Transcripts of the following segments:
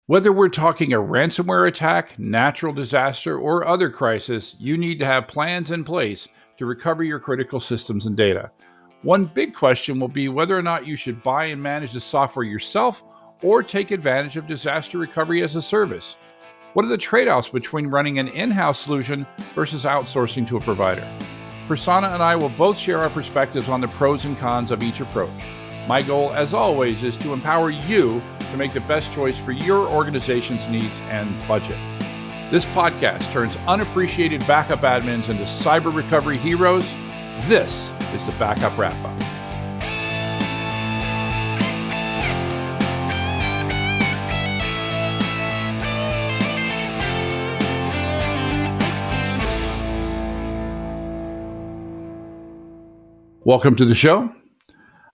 Whether we're talking a ransomware attack, natural disaster, or other crisis, you need to have plans in place to recover your critical systems and data. One big question will be whether or not you should buy and manage the software yourself or take advantage of disaster recovery as a service. What are the trade-offs between running an in-house solution versus outsourcing to a provider? Prasanna and I will both share our perspectives on the pros and cons of each approach. My goal, as always, is to empower you to make the best choice for your organization's needs and budget. This podcast turns unappreciated backup admins into cyber recovery heroes. This is the Backup Wrap-Up. Welcome to the show.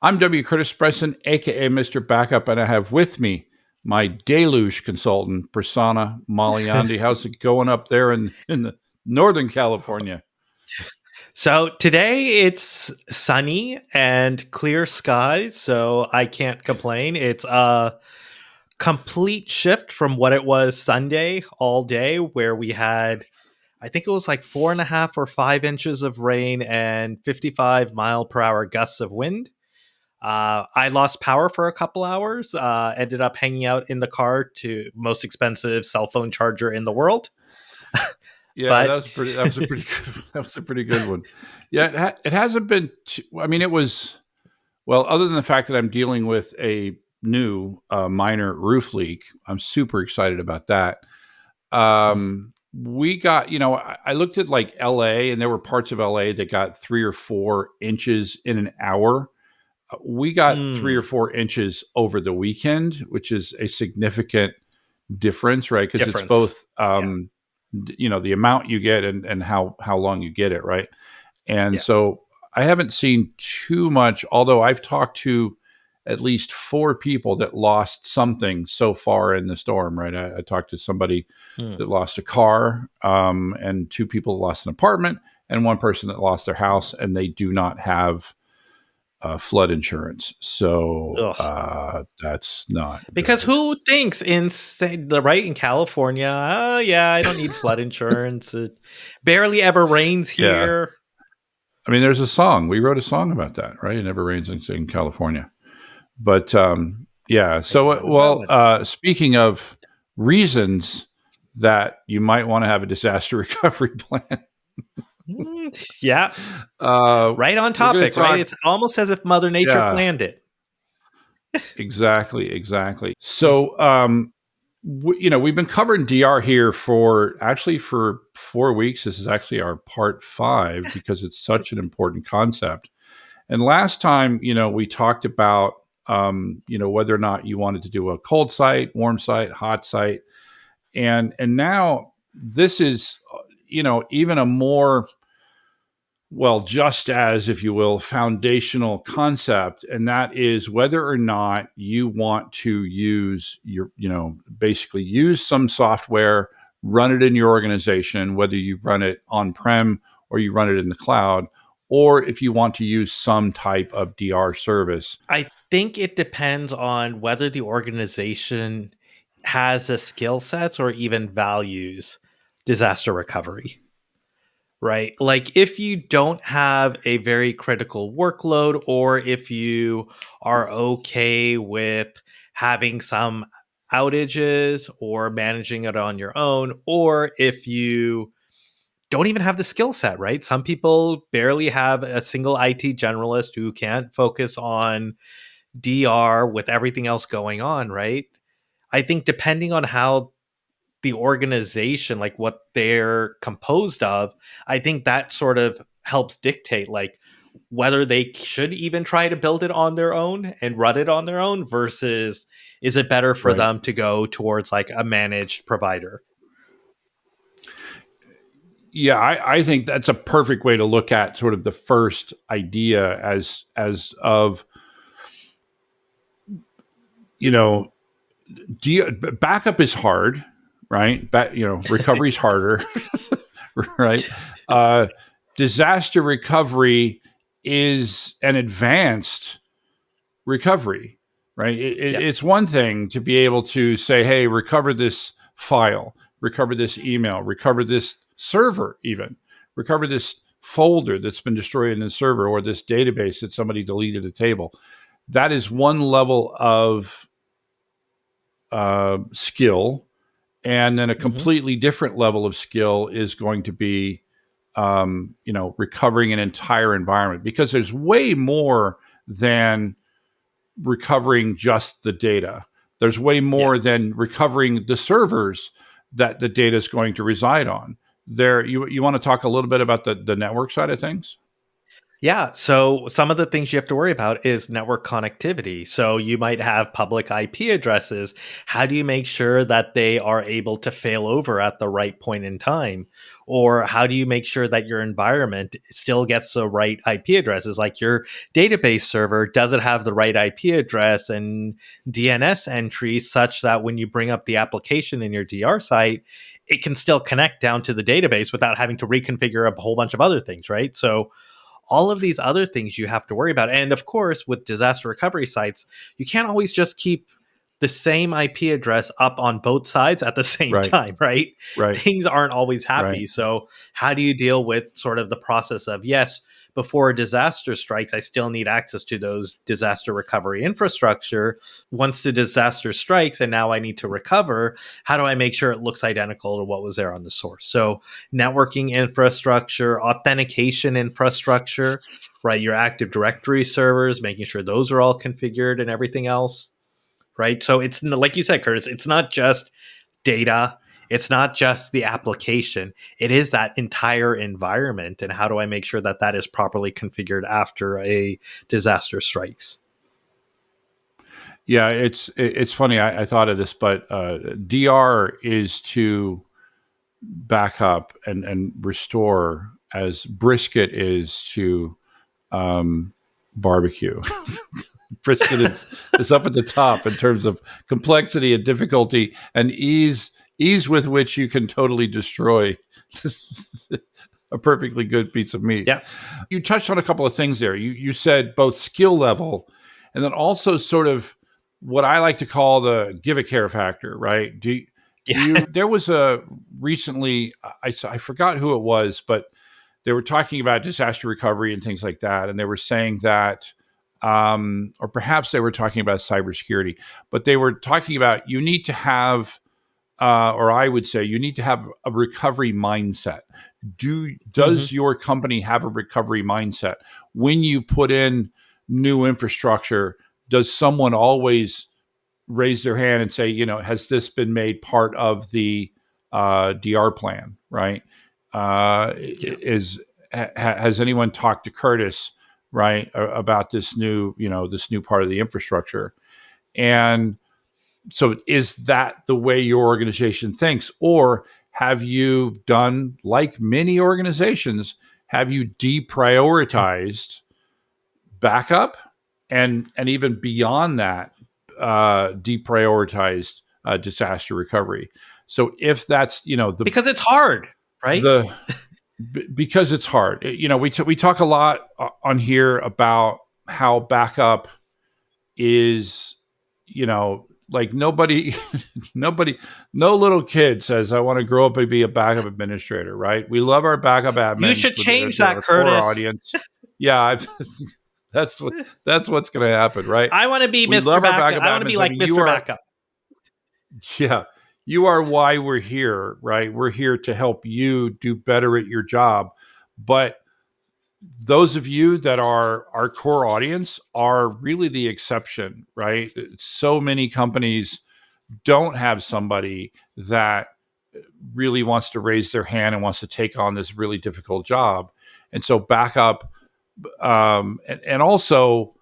I'm W. Curtis Bryson, aka Mr. Backup, and I have with me my deluge consultant, Prasanna Malaiyandi. How's it going up there in the Northern California? So today it's sunny and clear skies, so I can't complain. It's a complete shift from what it was Sunday all day, where we had, I think it was like 4.5 or 5 inches of rain and 55-mile-per-hour gusts of wind. I lost power for a couple hours, ended up hanging out in the car to most expensive cell phone charger in the world. Yeah, but that was a pretty good one. Yeah, it hasn't been it was, well, other than the fact that I'm dealing with a new minor roof leak. I'm super excited about that. We got, I looked at like LA, and there were parts of LA that got 3 or 4 inches in an hour. We got 3 or 4 inches over the weekend, which is a significant difference, right? Because it's both, the amount you get and how long you get it, right? And so I haven't seen too much, although I've talked to at least 4 people that lost something so far in the storm, right? I talked to somebody that lost a car, and 2 people that lost an apartment, and 1 person that lost their house, and they do not have flood insurance. So that's not because good. Who thinks in California, I don't need flood insurance. It barely ever rains here. I mean, there's a song. We wrote a song about that, right? It never rains in California. But speaking of reasons that you might want to have a disaster recovery plan. Right on topic, right? It's almost as if Mother Nature planned it. Exactly. So, we've been covering DR here for 4 weeks. This is actually our part 5 because it's such an important concept. And last time, we talked about, whether or not you wanted to do a cold site, warm site, hot site. And now this is, even a more, just as, if you will, foundational concept. And that is whether or not you want to use basically use some software, run it in your organization, whether you run it on-prem or you run it in the cloud, or if you want to use some type of DR service. I think it depends on whether the organization has the skill sets or even values disaster recovery. Right? Like if you don't have a very critical workload, or if you are okay with having some outages or managing it on your own, or if you don't even have the skill set, right? Some people barely have a single IT generalist who can't focus on DR with everything else going on, right? I think depending on how the organization, like what they're composed of, I think that sort of helps dictate like whether they should even try to build it on their own and run it on their own, versus is it better for them to go towards like a managed provider? Yeah, I think that's a perfect way to look at sort of the first idea as of, backup is hard, right? Recovery is harder, right? Disaster recovery is an advanced recovery. right? Yeah. It's one thing to be able to say, hey, recover this file, recover this email, recover this server, even recover this folder that's been destroyed in the server, or this database that somebody deleted a table. That is one level of skill. And then a Hmm. completely different level of skill is going to be, recovering an entire environment, because there's way more than recovering just the data. There's way Yeah. more than recovering the servers that the data is going to reside on. There, you want to talk a little bit about the network side of things? Yeah. So some of the things you have to worry about is network connectivity. So you might have public IP addresses. How do you make sure that they are able to fail over at the right point in time? Or how do you make sure that your environment still gets the right IP addresses? Like your database server, does it have the right IP address and DNS entries such that when you bring up the application in your DR site, it can still connect down to the database without having to reconfigure a whole bunch of other things, right? So all of these other things you have to worry about. And of course, with disaster recovery sites, you can't always just keep the same IP address up on both sides at the same Right, time, right? right, Things aren't always right. happy. So, how do you deal with sort of the process of, yes, before a disaster strikes, I still need access to those disaster recovery infrastructure. Once the disaster strikes and now I need to recover, how do I make sure it looks identical to what was there on the source? So, networking infrastructure, authentication infrastructure, right? Your Active Directory servers, making sure those are all configured and everything else, right? So it's like you said, Curtis, it's not just data. It's not just the application. It is that entire environment. And how do I make sure that that is properly configured after a disaster strikes? Yeah, it's funny. I thought of this, but DR is to back up and restore as brisket is to um, barbecue. Brisket is up at the top in terms of complexity and difficulty and ease with which you can totally destroy a perfectly good piece of meat. Yeah. You touched on a couple of things there. You said both skill level and then also sort of what I like to call the give a care factor, right? Do Yeah. you there was a recently I forgot who it was, but they were talking about disaster recovery and things like that, and they were saying that, or perhaps they were talking about cybersecurity, but they were talking about you need to have, or I would say you need to have a recovery mindset. Hmm. Does your company have a recovery mindset when you put in new infrastructure? Does someone always raise their hand and say, has this been made part of the DR plan? Right? Yeah. Has anyone talked to Curtis, right, about this new part of the infrastructure? And so, is that the way your organization thinks, or have you done like many organizations? Have you deprioritized backup, and even beyond that, deprioritized disaster recovery? So if that's Because it's hard, right? the because it's hard. We talk a lot on here about how backup is, like nobody, nobody, no little kid says, I want to grow up and be a backup administrator, right? We love our backup You admins. should change They're that, our core Curtis. audience. Yeah, that's what that's what's going to happen, right? I want to be We Mr. love our Backup. backup I want to be admins. I like mean, you Mr. are, Backup. yeah, you are why we're here, right? We're here to help you do better at your job. But those of you that are our core audience are really the exception, right? So many companies don't have somebody that really wants to raise their hand and wants to take on this really difficult job. And so backup, and also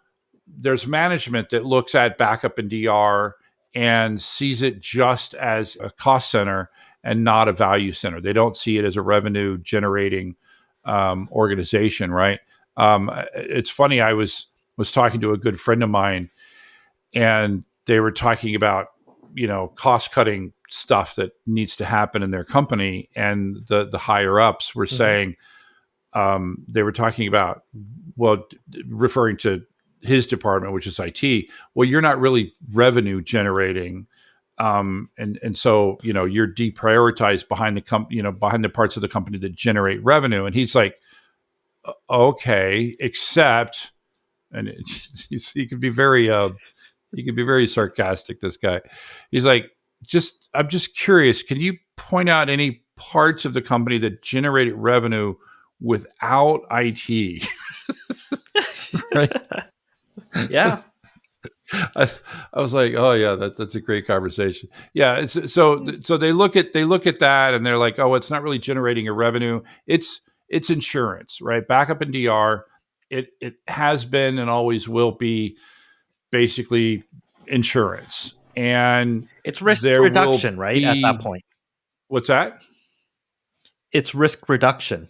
there's management that looks at backup and DR and sees it just as a cost center and not a value center. They don't see it as a revenue generating organization, right? It's funny. I was talking to a good friend of mine, and they were talking about cost cutting stuff that needs to happen in their company, and the higher ups were Hmm. saying, they were talking about, well, referring to his department, which is IT. Well, you're not really revenue generating. And so, you're deprioritized behind behind the parts of the company that generate revenue. And he's like, okay, except, and he could be very sarcastic. This guy, he's like, I'm just curious. Can you point out any parts of the company that generated revenue without IT? Right. Yeah. I, I was like, oh yeah, that's a great conversation. Yeah, so they look at that and they're like, oh, it's not really generating a revenue. It's insurance, right? Backup and DR, it has been and always will be basically insurance, and It's risk there will reduction, right? At that be point, what's that? it's risk reduction,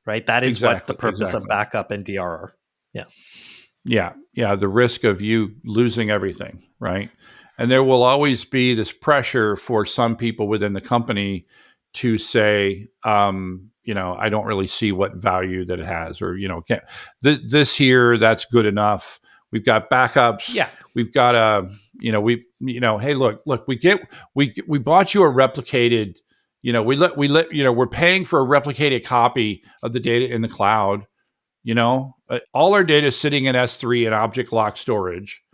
right? That is what the purpose of Exactly. backup and DR are. Yeah. Yeah, the risk of you losing everything, right? And there will always be this pressure for some people within the company to say, I don't really see what value that it has, or this here, that's good enough. We've got backups. Yeah. We've got hey, look, we bought you a replicated, we're paying for a replicated copy of the data in the cloud. All our data is sitting in S3 and object lock storage.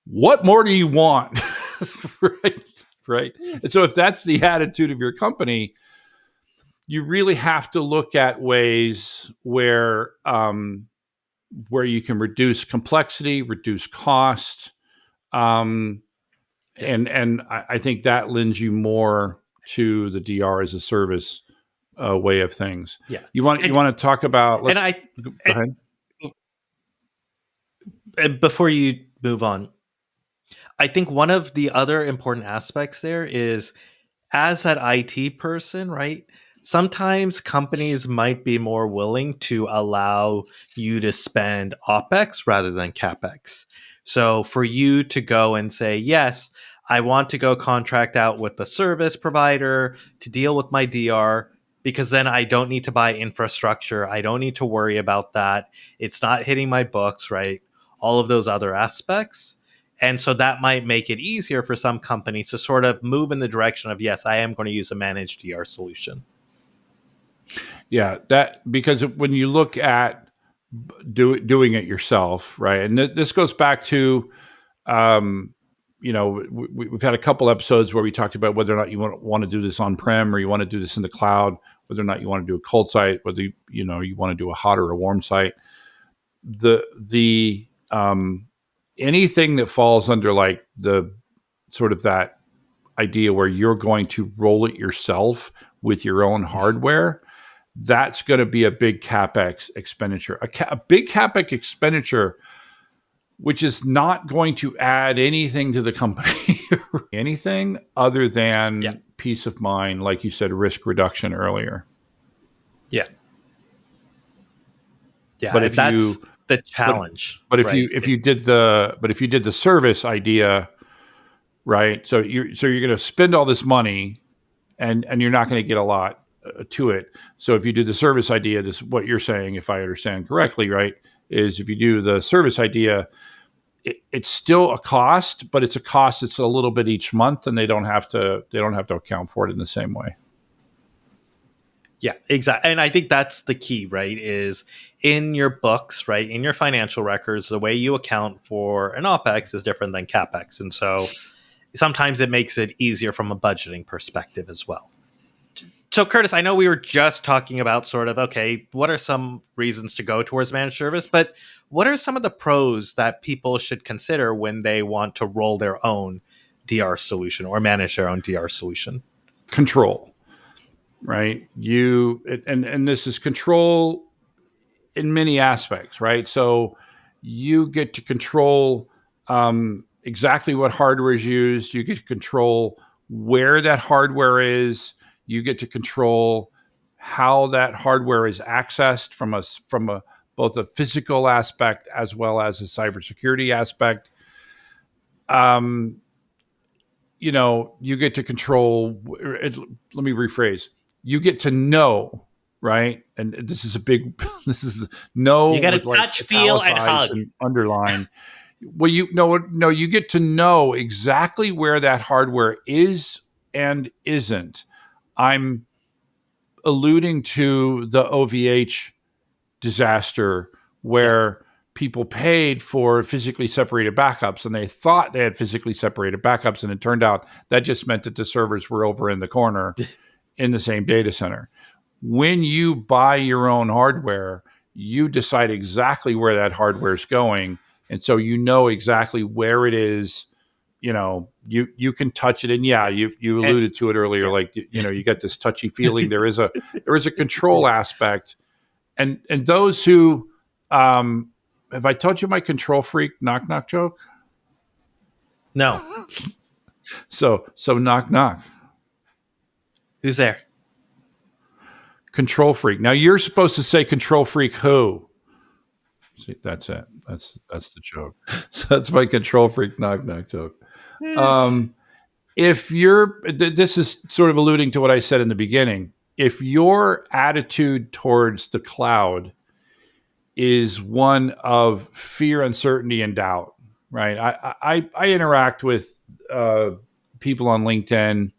What more do you want? Right. And so if that's the attitude of your company, you really have to look at ways where you can reduce complexity, reduce cost, Yeah. and I think that lends you more to the DR as a service way of things. Yeah. You want to talk about? And Let's I, go ahead. before you move on, I think one of the other important aspects there is, as that IT person, right? Sometimes companies might be more willing to allow you to spend OPEX rather than CAPEX. So for you to go and say, yes, I want to go contract out with the service provider to deal with my DR, because then I don't need to buy infrastructure. I don't need to worry about that. It's not hitting my books, right? All of those other aspects. And so that might make it easier for some companies to sort of move in the direction of, yes, I am going to use a managed DR solution. Yeah, that because when you look at doing it yourself, right? And this goes back to, we've had a couple episodes where we talked about whether or not you want to do this on prem or you want to do this in the cloud, whether or not you want to do a cold site, whether you want to do a hot or a warm site. The anything that falls under like the sort of that idea where you're going to roll it yourself with your own hardware, that's going to be a big CapEx expenditure. A big CapEx expenditure, which is not going to add anything to the company, anything other than peace of mind, like you said, risk reduction earlier. Yeah. Yeah, But if that's you the challenge. but if right? if you did the service idea, right? So you're going to spend all this money and you're not going to get a lot to it. So if you do the service idea, this what you're saying, if I understand correctly, right, is if you do the service idea, it's still a cost, but it's a cost. It's a little bit each month, and they don't have to account for it in the same way. Yeah, exactly. And I think that's the key, right? Is in your books, right? In your financial records, the way you account for an OPEX is different than CAPEX. And so sometimes it makes it easier from a budgeting perspective as well. So, Curtis, I know we were just talking about sort of, okay, what are some reasons to go towards managed service, but what are some of the pros that people should consider when they want to roll their own DR solution or manage their own DR solution? Control, right? And this is control in many aspects, right? So you get to control exactly what hardware is used. You get to control where that hardware is. You get to control how that hardware is accessed from a both a physical aspect as well as a cybersecurity aspect. You get to control. Let me rephrase. You get to know right? And this is a big, this is know You got to with like touch, feel, and italicized hug. and underline. Well, you know, no, you get to know exactly where that hardware is and isn't. I'm alluding to the OVH disaster Yeah. where people paid for physically separated backups and they thought they had physically separated backups. And it turned out that just meant that the servers were over in the corner in the same data center. When you buy your own hardware, you decide exactly where that hardware is going. And so you know exactly where it is. You know, you can touch it. And yeah, you And alluded to it earlier, yeah. like, you know, you got this touchy feeling. There is a control aspect. And those who have I told you my control freak knock knock joke? No. So knock knock. Who's there? Control freak. Now you're supposed to say control freak who? See, that's it. That's the joke. So that's my control freak knock knock joke. Um, if this is sort of alluding to what I said in the beginning. If your attitude towards the cloud is one of fear, uncertainty, and doubt, right? I interact with people on LinkedIn.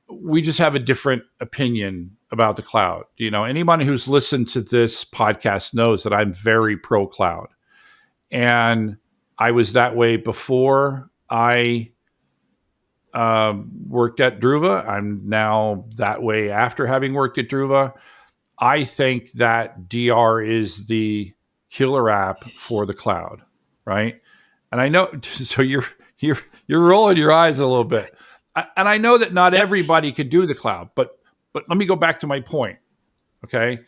We just have a different opinion about the cloud. You know, anyone who's listened to this podcast knows that I'm very pro cloud. And I was that way before I worked at Druva. I'm now that way after having worked at Druva. I think that DR is the killer app for the cloud, right? And I know, so you're rolling your eyes a little bit, and I know that not Yep. everybody can do the cloud, but let me go back to my point, okay?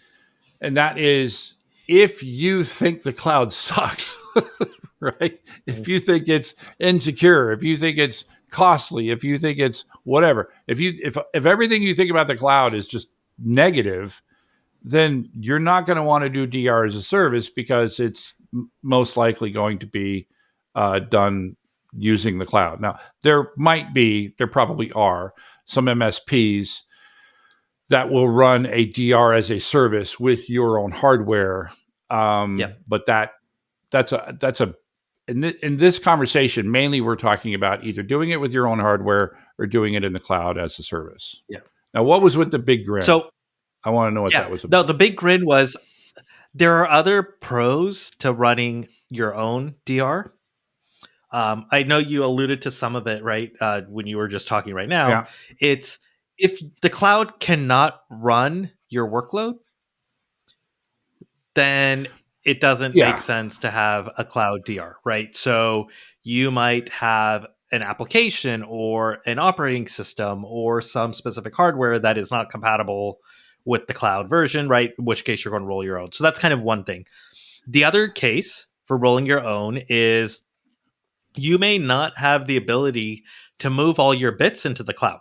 And that is, if you think the cloud sucks, right? If you think it's insecure, if you think it's costly, if you think it's whatever, if everything you think about the cloud is just negative, then you're not going to want to do DR as a service because it's most likely going to be done using the cloud. Now, there probably are some MSPs that will run a DR as a service with your own hardware. Yep. But that's a in this conversation, mainly we're talking about either doing it with your own hardware or doing it in the cloud as a service. Yeah. Now, what was with the big grin? So I want to know what yeah, that was no, about. the big grin was there are other pros to running your own DR. I know you alluded to some of it, right? When you were just talking right now, Yeah. it's if the cloud cannot run your workload, then it doesn't make Yeah. sense to have a cloud DR, right? So you might have an application or an operating system or some specific hardware that is not compatible with the cloud version, right? In which case you're going to roll your own. So that's kind of one thing. The other case for rolling your own is you may not have the ability to move all your bits into the cloud.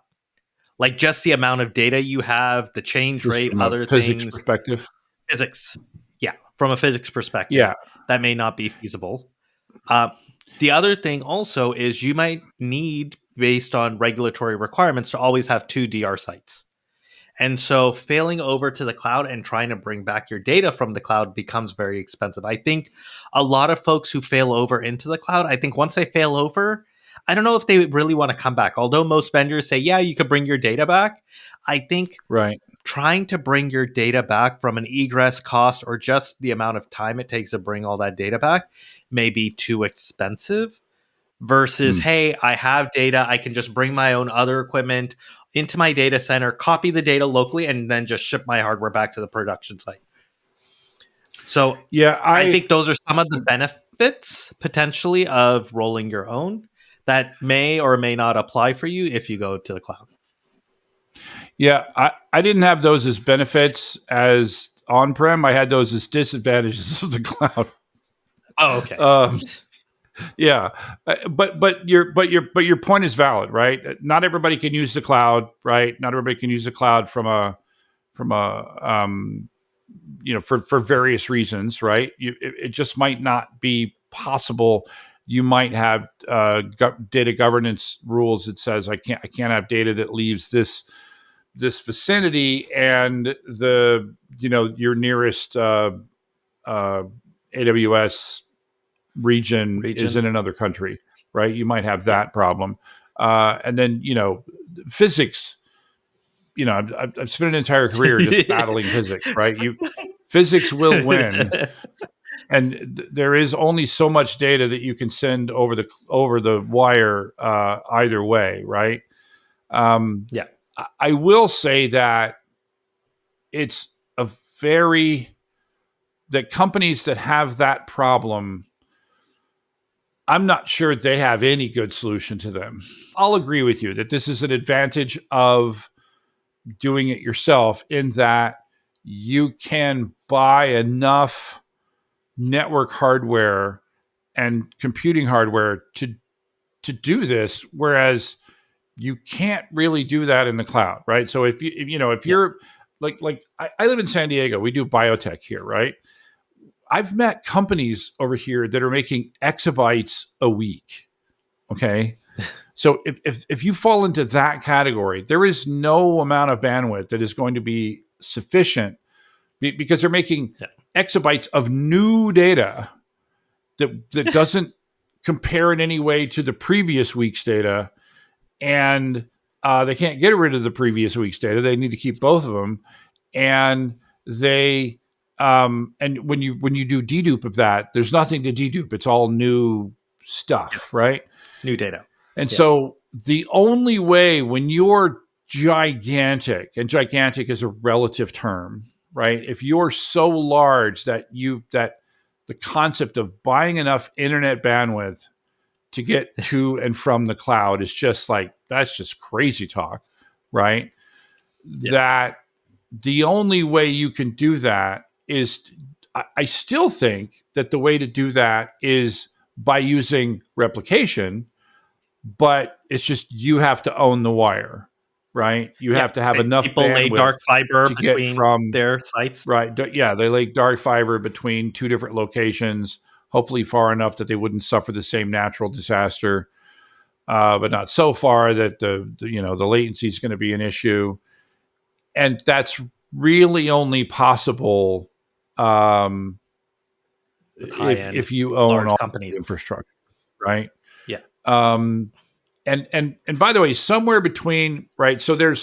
Like just the amount of data you have, the change Just rate, from a other physics things, perspective. physics. Yeah, from a physics perspective, Yeah. that may not be feasible. Uh, the other thing also is you might need, based on regulatory requirements, to always have two DR sites. And so failing over to the cloud and trying to bring back your data from the cloud becomes very expensive. I think a lot of folks who fail over into the cloud, I think once they fail over, I don't know if they really want to come back. Although most vendors say, yeah, you could bring your data back. I think Right. trying to bring your data back from an egress cost or just the amount of time it takes to bring all that data back may be too expensive versus, Hmm. hey, I have data. I can just bring my own other equipment into my data center, copy the data locally, and then just ship my hardware back to the production site. So Yeah. I think those are some of the benefits potentially of rolling your own that may or may not apply for you if you go to the cloud. Yeah. I didn't have those as benefits as on prem. I had those as disadvantages of the cloud. Oh, okay. Yeah. But your point is valid, right? Not everybody can use the cloud, right? Not everybody can use the cloud from a for various reasons, right? It just might not be possible. You might have data governance rules that says I can't have data that leaves this this vicinity and the your nearest AWS region is in another country, right? You might have that problem, and then physics. I've spent an entire career just battling physics, right? Physics will win, and there is only so much data that you can send over the wire either way, right? Yeah. I will say that it's a very that companies that have that problem, I'm not sure they have any good solution to them. I'll agree with you that this is an advantage of doing it yourself in that you can buy enough network hardware and computing hardware to do this, whereas you can't really do that in the cloud, right? So if you're like I live in San Diego, we do biotech here, right? I've met companies over here that are making exabytes a week. Okay. So if you fall into that category, there is no amount of bandwidth that is going to be sufficient because they're making exabytes of new data that doesn't compare in any way to the previous week's data, and they can't get rid of the previous week's data. They need to keep both of them, and they and when you do dedupe of that, there's nothing to dedupe. It's all new stuff, right? New data. And so the only way when you're gigantic, and gigantic is a relative term, right? If you're so large that the concept of buying enough internet bandwidth to get to and from the cloud is just like, that's just crazy talk, right? Yeah. That the only way you can do that is, I still think that the way to do that is by using replication, but it's just you have to own the wire, right? You have to have enough people bandwidth lay dark fiber to between get from their sites. Right. Yeah, they lay dark fiber between two different locations, hopefully far enough that they wouldn't suffer the same natural disaster, but not so far that the latency is going to be an issue. And that's really only possible if you own all companies, the infrastructure, right? Yeah. And by the way, somewhere between, right? So I'm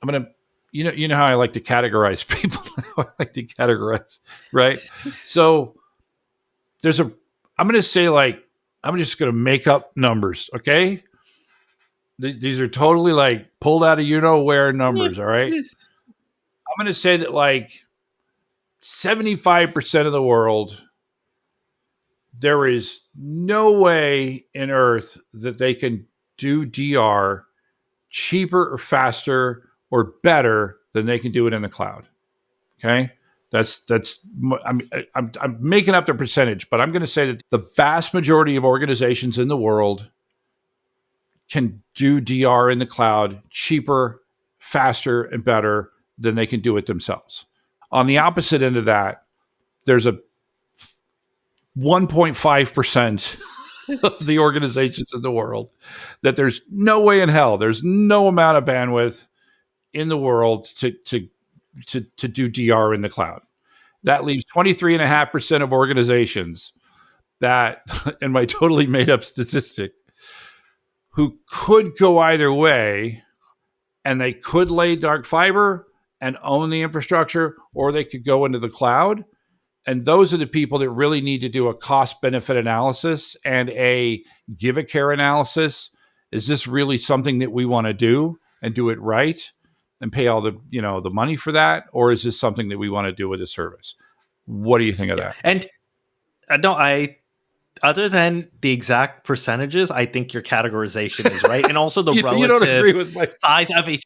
gonna, you know how I like to categorize people. I like to categorize, right? So I'm gonna say, like, I'm just gonna make up numbers, okay? These are totally like pulled out of where numbers, all right? I'm gonna say that like 75% of the world, there is no way in Earth that they can do DR cheaper or faster or better than they can do it in the cloud. Okay, I'm making up the percentage, but I'm going to say that the vast majority of organizations in the world can do DR in the cloud cheaper, faster, and better than they can do it themselves. On the opposite end of that, there's a 1.5% of the organizations in the world that there's no way in hell, there's no amount of bandwidth in the world to do DR in the cloud. That leaves 23.5% of organizations that, in my totally made up statistic, who could go either way, and they could lay dark fiber and own the infrastructure, or they could go into the cloud. And those are the people that really need to do a cost benefit analysis and a give a care analysis. Is this really something that we want to do and do it right and pay all the, the money for that? Or is this something that we want to do with a service? What do you think of that? And other than the exact percentages, I think your categorization is right. And also the relative you don't agree with my size of each.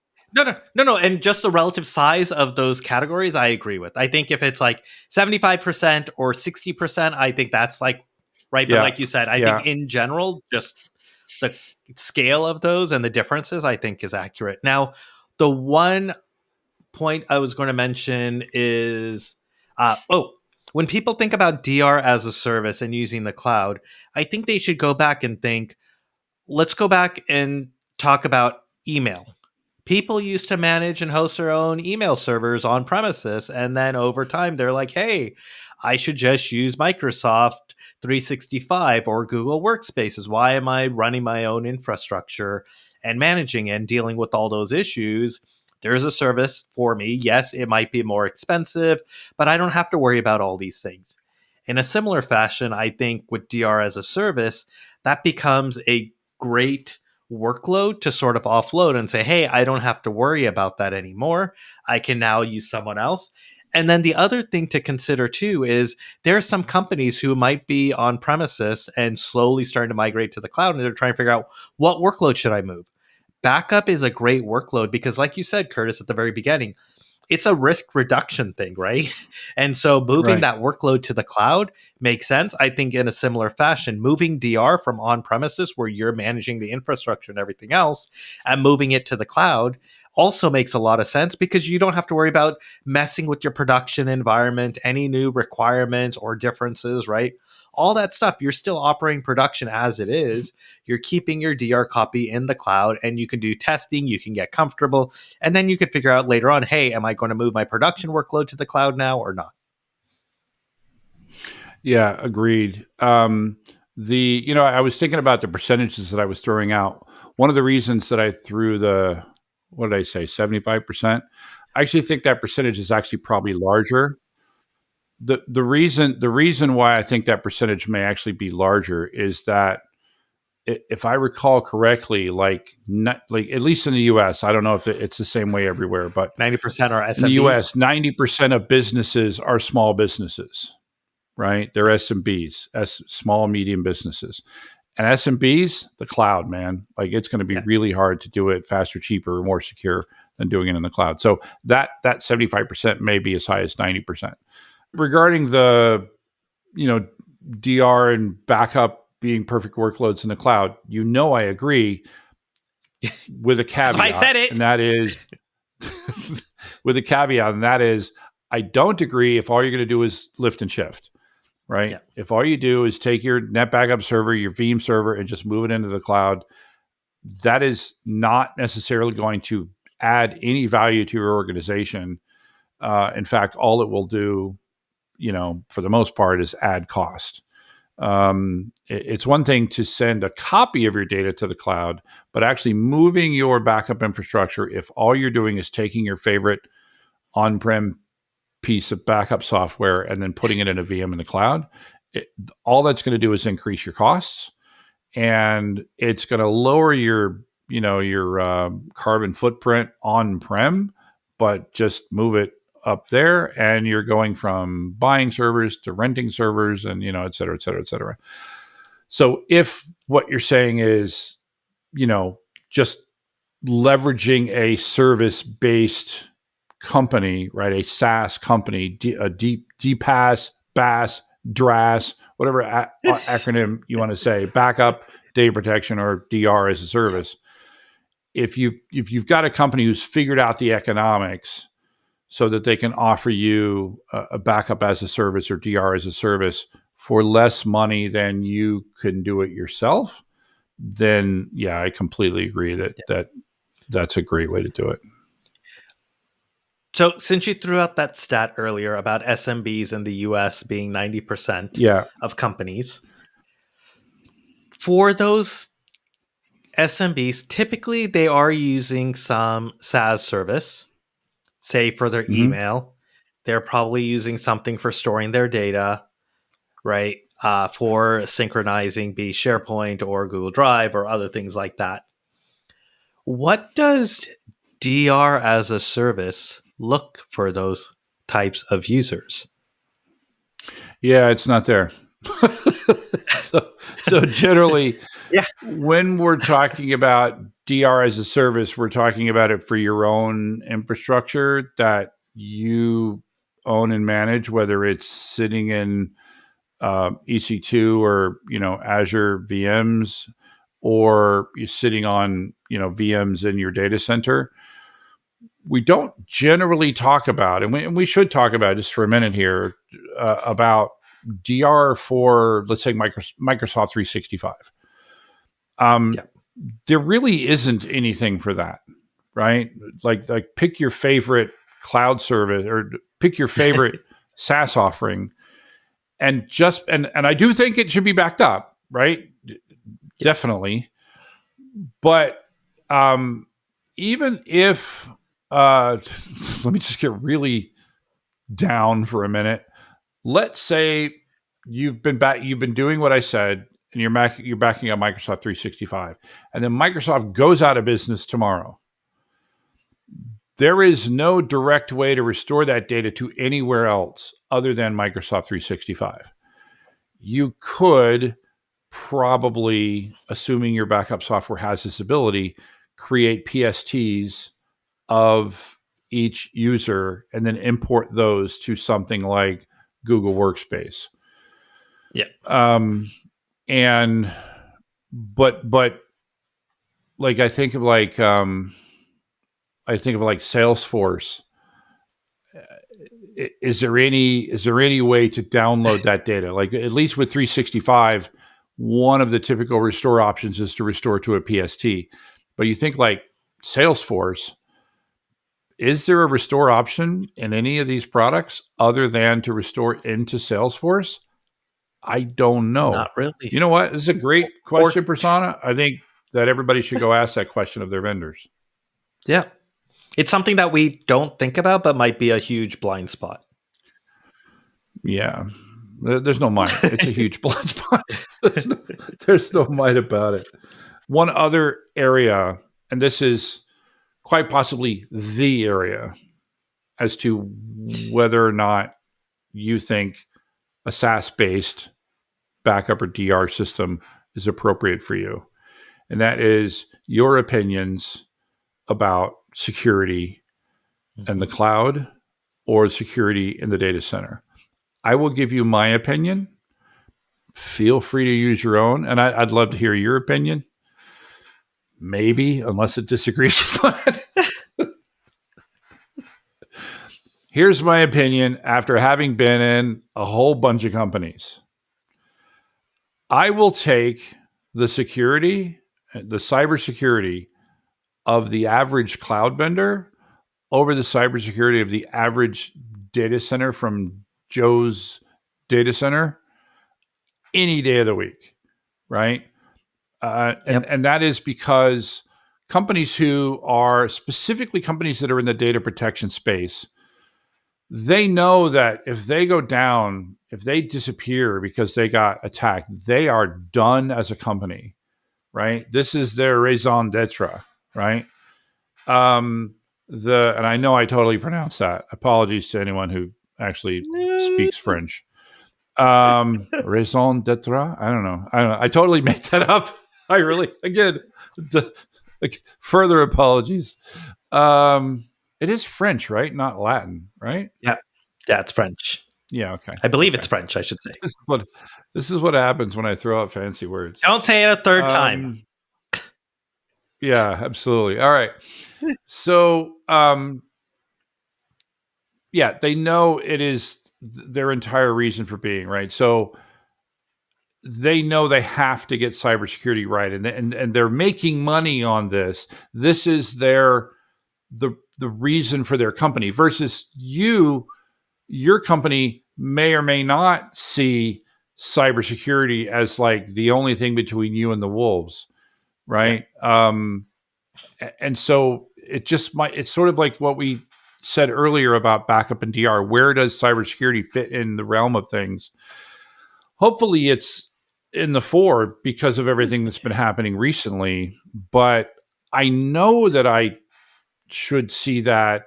No. And just the relative size of those categories, I agree with. I think if it's like 75% or 60%, I think that's like right. But like you said, I think in general, just the scale of those and the differences, I think is accurate. Now, the one point I was going to mention is, when people think about DR as a service and using the cloud, I think they should go back and think, let's go back and talk about email. People used to manage and host their own email servers on premises. And then over time, they're like, hey, I should just use Microsoft 365 or Google Workspaces. Why am I running my own infrastructure and managing and dealing with all those issues? There's a service for me. Yes, it might be more expensive, but I don't have to worry about all these things. In a similar fashion, I think with DR as a service, that becomes a great workload to sort of offload and say, hey, I don't have to worry about that anymore. I can now use someone else. And then the other thing to consider too is there are some companies who might be on premises and slowly starting to migrate to the cloud, and they're trying to figure out what workload should I move. Backup is a great workload because, like you said, Curtis, at the very beginning, it's a risk reduction thing, right? And so moving Right. that workload to the cloud makes sense. I think in a similar fashion, moving DR from on premises where you're managing the infrastructure and everything else and moving it to the cloud also makes a lot of sense because you don't have to worry about messing with your production environment, any new requirements or differences, right? All that stuff, you're still operating production as it is. You're keeping your DR copy in the cloud and you can do testing, you can get comfortable, and then you could figure out later on, hey, am I going to move my production workload to the cloud now or not? Yeah, agreed. I was thinking about the percentages that I was throwing out. One of the reasons that I threw what did I say, 75%? I actually think that percentage is actually probably larger. The reason why I think that percentage may actually be larger is that if I recall correctly, like at least in the U.S., I don't know if it's the same way everywhere, but 90% are in the SMBs. U.S., 90% of businesses are small businesses, right? They're SMBs, small medium businesses, and SMBs, the cloud, man. Like it's going to be Yeah. really hard to do it faster, cheaper, more secure than doing it in the cloud. So that 75% may be as high as 90%. Regarding the you know DR and backup being perfect workloads in the cloud, I agree with a That's why I caveat, said it. and that is with a caveat, and that is I don't agree if all you're going to do is lift and shift, right? Yeah. If all you do is take your net backup server, your Veeam server, and just move it into the cloud, that is not necessarily going to add any value to your organization. In fact, all it will do, for the most part, is add cost. It's one thing to send a copy of your data to the cloud, but actually moving your backup infrastructure, if all you're doing is taking your favorite on-prem piece of backup software and then putting it in a VM in the cloud, it, all that's going to do is increase your costs, and it's going to lower your carbon footprint on-prem, but just move it up there, and you're going from buying servers to renting servers, and et cetera, et cetera, et cetera. So if what you're saying is, just leveraging a service-based company, right? A SaaS company, a DPaaS, BaaS, DRaaS, whatever acronym you want to say, backup, data protection, or DR as a service. If you've got a company who's figured out the economics so that they can offer you a backup as a service or DR as a service for less money than you can do it yourself, then yeah, I completely agree that's a great way to do it. So, since you threw out that stat earlier about SMBs in the US being 90% Yeah. of companies, for those SMBs, typically they are using some SaaS service, say for their Mm-hmm. email. They're probably using something for storing their data, right? For synchronizing, be SharePoint or Google Drive or other things like that. What does DR as a service look for those types of users? Yeah, it's not there. so generally, Yeah. when we're talking about DR as a service, we're talking about it for your own infrastructure that you own and manage, whether it's sitting in EC2 or Azure VMs, or you're sitting on VMs in your data center. We don't generally talk about, and we should talk about just for a minute here, about DR for, let's say, Microsoft 365. Yeah. There really isn't anything for that, right? Like pick your favorite cloud service or pick your favorite SaaS offering, and I do think it should be backed up, right? Yep. Definitely. But even if let me just get really down for a minute. Let's say you've been doing what I said, and you're backing up Microsoft 365, and then Microsoft goes out of business tomorrow. There is no direct way to restore that data to anywhere else other than Microsoft 365. You could probably, assuming your backup software has this ability, create PSTs of each user and then import those to something like Google Workspace. Yeah. And but like I think of Salesforce. Is there any way to download that data? Like at least with 365, one of the typical restore options is to restore to a PST. But you think like Salesforce, is there a restore option in any of these products other than to restore into Salesforce? I don't know. Not really. You know what? This is a great Or question, Prasanna. I think that everybody should go ask that question of their vendors. yeah. It's something that we don't think about, but might be a huge blind spot. Yeah. There's no might. It's a huge blind spot. There's no might about it. One other area, and this is quite possibly the area as to whether or not you think a SaaS-based backup or DR system is appropriate for you. And that is your opinions about security in the cloud or security in the data center. I will give you my opinion. Feel free to use your own. And I'd love to hear your opinion. Maybe, unless it disagrees with mine. Here's my opinion after having been in a whole bunch of companies. I will take the security, the cybersecurity of the average cloud vendor over the cybersecurity of the average data center from Joe's data center any day of the week, right? And that is because companies who are specifically companies that are in the data protection space, they know that if they go down, if they disappear because they got attacked, they are done as a company, right? This is their raison d'etre, right? And I know I totally pronounced that. Apologies to anyone who actually speaks French. Raison d'etre. I don't know. I totally made that up. I really, again, further apologies. It is French, right? Not Latin, right? Yeah. Yeah, it's French. Yeah. Okay. I believe it's French, I should say. This is what happens when I throw out fancy words. Don't say it a third time. Yeah, absolutely. All right. So, yeah, they know it is their entire reason for being, right? So they know they have to get cybersecurity right, and they're making money on this. This is the reason for their company versus your company may or may not see cybersecurity as like the only thing between you and the wolves, right? Yeah. And so it's sort of like what we said earlier about backup and DR. Where does cybersecurity fit in the realm of things? Hopefully it's in the fore because of everything that's been happening recently. But I know that I should see that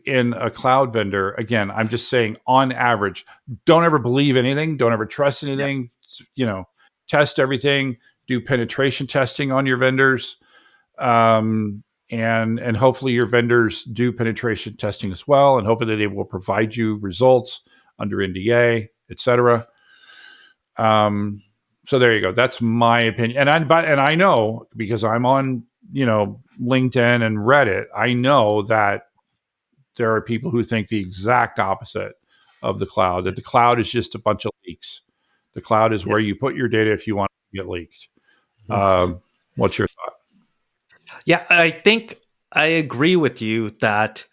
in a cloud vendor. Again, I'm just saying on average, don't ever believe anything. Don't ever trust anything. Yep. Test everything, do penetration testing on your vendors. And hopefully your vendors do penetration testing as well. And hopefully they will provide you results under NDA, et cetera. So there you go. That's my opinion. And I know because I'm on, LinkedIn and Reddit, I know that there are people who think the exact opposite of the cloud, that the cloud is just a bunch of leaks. The cloud is where you put your data if you want it to get leaked. What's your thought? Yeah, I think I agree with you that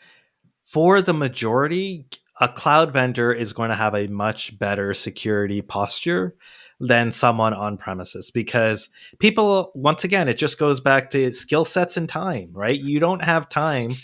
for the majority, a cloud vendor is going to have a much better security posture than someone on premises, because people, once again, it just goes back to skill sets and time, right? You don't have time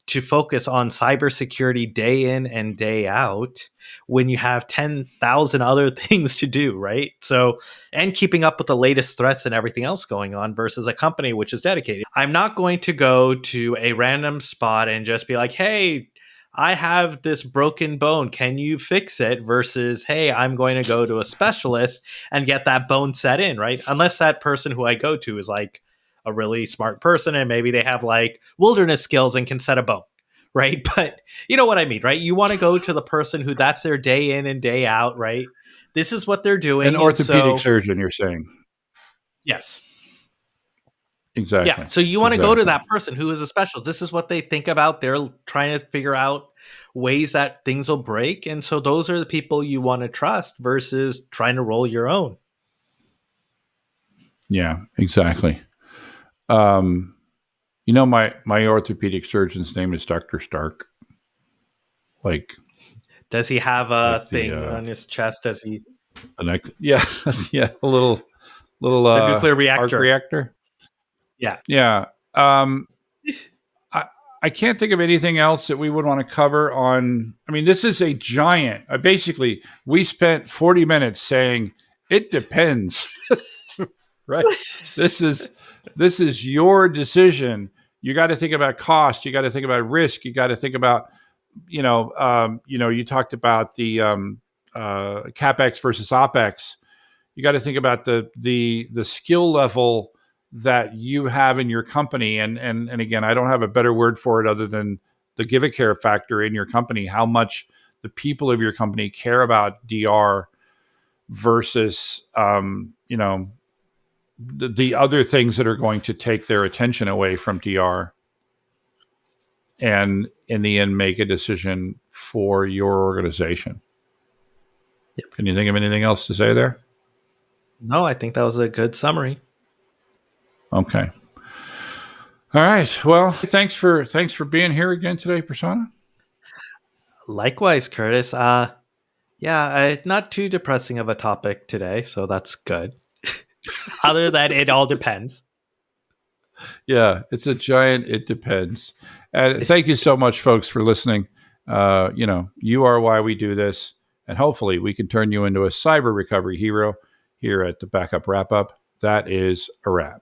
to focus on cybersecurity day in and day out when you have 10,000 other things to do, right? So, and keeping up with the latest threats and everything else going on versus a company which is dedicated. I'm not going to go to a random spot and just be like, hey, I have this broken bone. Can you fix it? Versus, hey, I'm going to go to a specialist and get that bone set in, right? Unless that person who I go to is like a really smart person and maybe they have like wilderness skills and can set a bone, right? But you know what I mean, right? You want to go to the person who that's their day in and day out, right? This is what they're An doing. And orthopedic so, surgeon, you're saying. yes. Yeah. Exactly. So you want to go to Exactly. that person who is a specialist. This is what they think about. They're trying to figure out ways that things will break. And so those are the people you want to trust versus trying to roll your own. Yeah, exactly. Um, my orthopedic surgeon's name is Dr. Stark. Like Does he have a like thing on his chest? Does he yeah, yeah, a little the nuclear arc reactor? reactor. Yeah. Yeah. I I can't think of anything else that we would want to cover on. I mean, this is a giant. Basically, we spent 40 minutes saying it depends, right? This is your decision. You got to think about cost. You got to think about risk. You got to think about, you talked about the capex versus opex. You got to think about the skill level that you have in your company, and again, I don't have a better word for it other than the give a care factor in your company. How much the people of your company care about DR versus the other things that are going to take their attention away from DR, and in the end make a decision for your organization. Yep. Can you think of anything else to say there? No, I think that was a good summary. Okay. All right. Well, thanks for being here again today, Prasanna. Likewise, Curtis. Yeah, not too depressing of a topic today, so that's good. Other than it all depends. Yeah, it's a giant. It depends. And thank you so much, folks, for listening. You are why we do this, and hopefully, we can turn you into a cyber recovery hero here at the Backup Wrap Up. That is a wrap.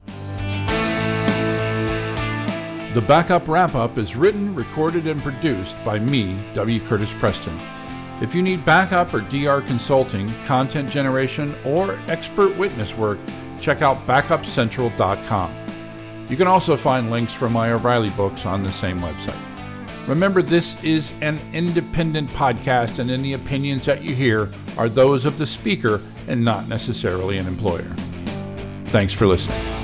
The Backup Wrap Up is written, recorded, and produced by me, W. Curtis Preston. If you need backup or DR consulting, content generation, or expert witness work, check out backupcentral.com. You can also find links for my O'Reilly books on the same website. Remember, this is an independent podcast, and any opinions that you hear are those of the speaker and not necessarily an employer. Thanks for listening.